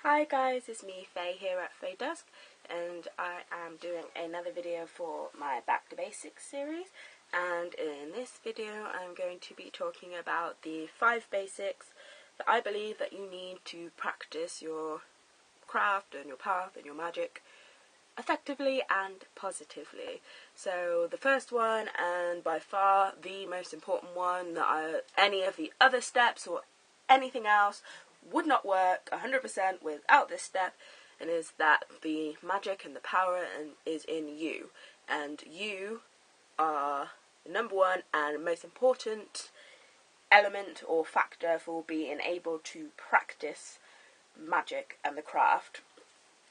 Hi guys, it's me Faye here at Faye Dusk, and I am doing another video for my Back to Basics series. And in this video I'm going to be talking about the 5 basics that I believe that you need to practice your craft and your path and your magic effectively and positively. So the first one, and by far the most important one, that any of the other steps or anything else would not work 100% without this step, and is that the magic and the power is in you, and you are the number one and most important element or factor for being able to practice magic and the craft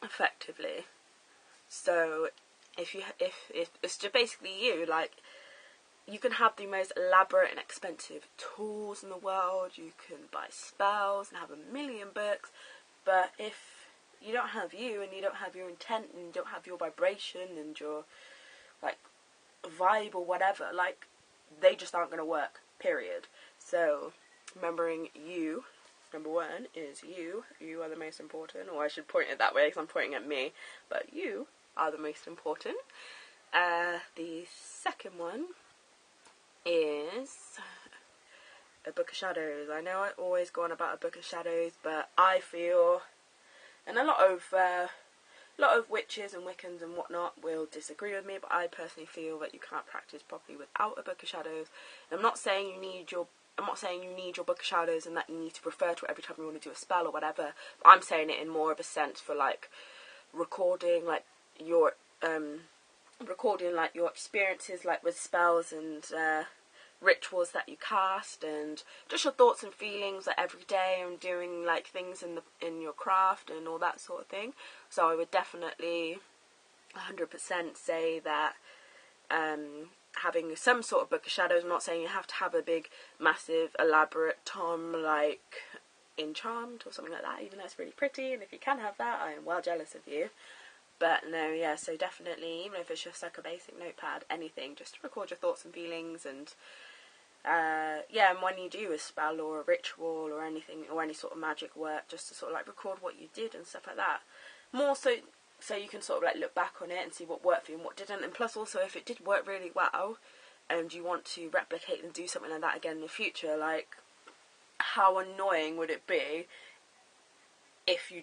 effectively. So if it's just basically you, like, you can have the most elaborate and expensive tools in the world, you can buy spells and have a million books, but if you don't have you, and you don't have your intent, and you don't have your vibration and your, like, vibe or whatever, like, they just aren't going to work, period. So, remembering you, number one, is you are the most important, or I should point it that way because I'm pointing at me, but you are the most important. The second one is a Book of Shadows. I know I always go on about a Book of Shadows, but I feel, and a lot of witches and Wiccans and whatnot will disagree with me, but I personally feel that you can't practice properly without a Book of Shadows. And I'm not saying you need your Book of Shadows and that you need to refer to it every time you want to do a spell or whatever. But I'm saying it in more of a sense for, like, recording, like, your your experiences, like, with spells and rituals that you cast, and just your thoughts and feelings, like, every day, and doing, like, things in your craft and all that sort of thing. So I would definitely 100% say that having some sort of Book of Shadows, I'm not saying you have to have a big, massive, elaborate tome like in Charmed or something like that, even though it's really pretty, and if you can have that, I am well jealous of you. But no, yeah, so definitely, even if it's just like a basic notepad, anything, just to record your thoughts and feelings, and yeah, and when you do a spell or a ritual or anything, or any sort of magic work, just to sort of, like, record what you did and stuff like that. More so you can sort of, like, look back on it and see what worked for you and what didn't, and plus also if it did work really well and you want to replicate and do something like that again in the future, like, how annoying would it be if you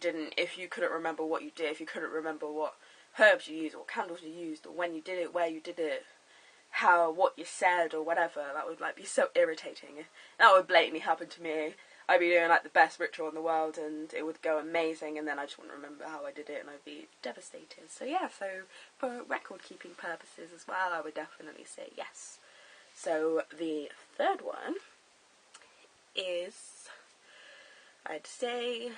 couldn't remember what you did, if you couldn't remember what herbs you used, or candles you used, or when you did it, where you did it, what you said, or whatever. That would, like, be so irritating. That would blatantly happen to me. I'd be doing, like, the best ritual in the world, and it would go amazing, and then I just wouldn't remember how I did it, and I'd be devastated. So yeah, so for record-keeping purposes as well, I would definitely say yes. So the third one is, I'd say,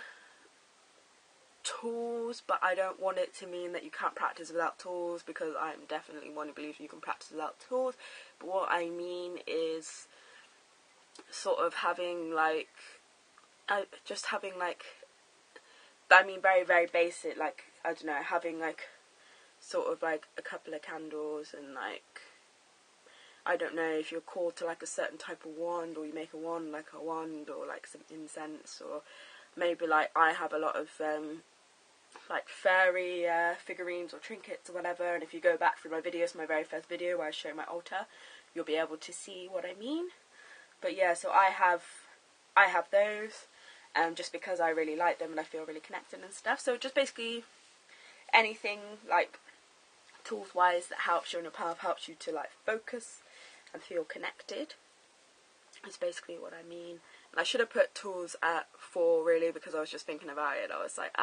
tools, but I don't want it to mean that you can't practice without tools, because I'm definitely one who believes you can practice without tools. But what I mean is sort of having, like, just having, like, I mean very, very basic, like, I don't know, having, like, sort of, like, a couple of candles, and, like, I don't know, if you're called to, like, a certain type of wand, or you make a wand, like a wand, or, like, some incense, or maybe, like, I have a lot of like, fairy figurines or trinkets or whatever, and if you go back through my videos, my very first video where I show my altar, you'll be able to see what I mean. But yeah, so I have those, just because I really like them and I feel really connected and stuff. So just basically anything, like, tools wise, that helps you on your path, helps you to, like, focus and feel connected, is basically what I mean. And I should have put tools at 4, really, because I was just thinking about it. I was like,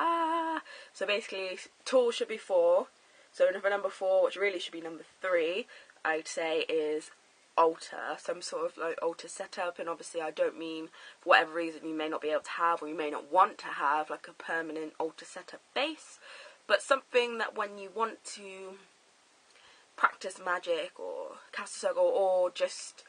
so basically tools should be 4. So for number 4, which really should be number 3, I'd say, is altar, some sort of, like, altar setup. And obviously I don't mean, for whatever reason, you may not be able to have, or you may not want to have, like, a permanent altar setup base, but something that when you want to practice magic, or cast a circle, or just,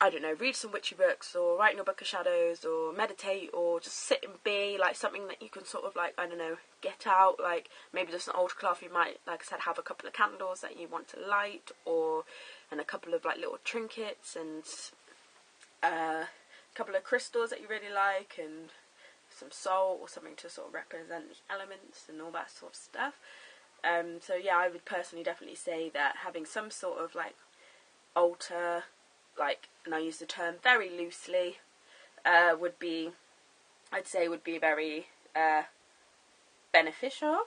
I don't know, read some witchy books, or write in your Book of Shadows, or meditate, or just sit and be, like, something that you can sort of, like, I don't know, get out, like, maybe just an altar cloth. You might, like I said, have a couple of candles that you want to light, and a couple of, like, little trinkets, and a couple of crystals that you really like, and some salt or something to sort of represent the elements and all that sort of stuff. So yeah, I would personally definitely say that having some sort of like altar, like, and I use the term very loosely, would be, I'd say would be very beneficial.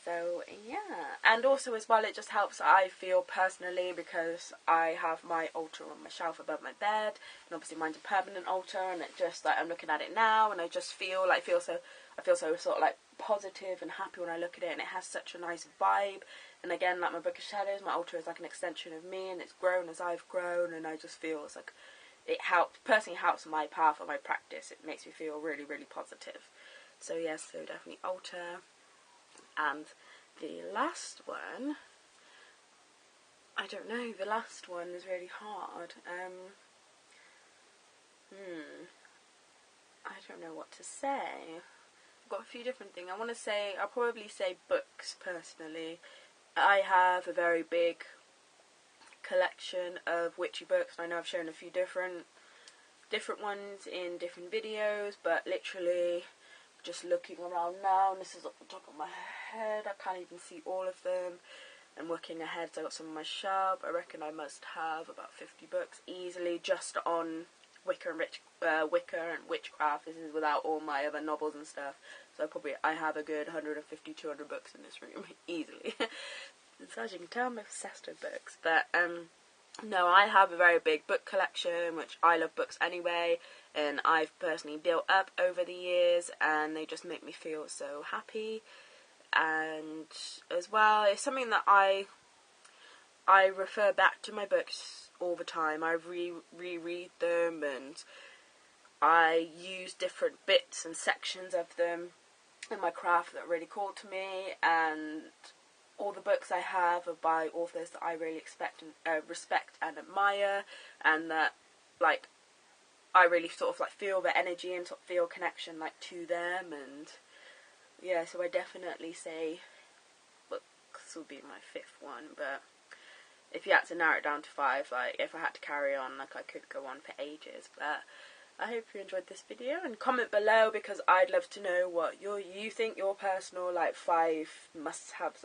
So yeah, and also as well, it just helps, I feel personally, because I have my altar on my shelf above my bed, and obviously mine's a permanent altar, and it just, like, I'm looking at it now, and I just feel like, I feel so sort of like positive and happy when I look at it, and it has such a nice vibe. And again, like my Book of Shadows, my altar is like an extension of me, and it's grown as I've grown, and I just feel it's like, it personally helps my path or my practice. It makes me feel really, really positive. So yes, so definitely altar. And the last one, I don't know, the last one is really hard. I don't know what to say. I've got a few different things. I'll probably say books, personally. I have a very big collection of witchy books. I know I've shown a few different ones in different videos, but literally, just looking around now, and this is off the top of my head, I can't even see all of them. And looking ahead, so I got some on my shelf. I reckon I must have about 50 books easily just on Wicca and witchcraft. This is without all my other novels and stuff. So I have a good 150, 200 books in this room easily. So as you can tell, I'm obsessed with books. But no, I have a very big book collection, which I love books anyway, and I've personally built up over the years, and they just make me feel so happy. And as well, it's something that I refer back to my books all the time. I reread them, and I use different bits and sections of them in my craft that really call to me. And all the books I have are by authors that I really respect and admire, and that, like, I really sort of like feel their energy and sort of feel connection, like, to them. And yeah, so I definitely say books will be my 5th one. But if you had to narrow it down to 5, like, if I had to carry on, like, I could go on for ages. But I hope you enjoyed this video, and comment below, because I'd love to know what you think your personal, like, 5 must-haves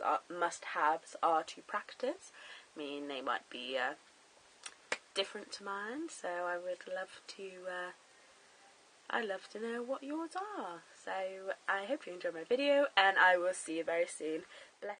are to practice. I mean, they might be different to mine, so I would love to I'd love to know what yours are. So I hope you enjoyed my video, and I will see you very soon. Bless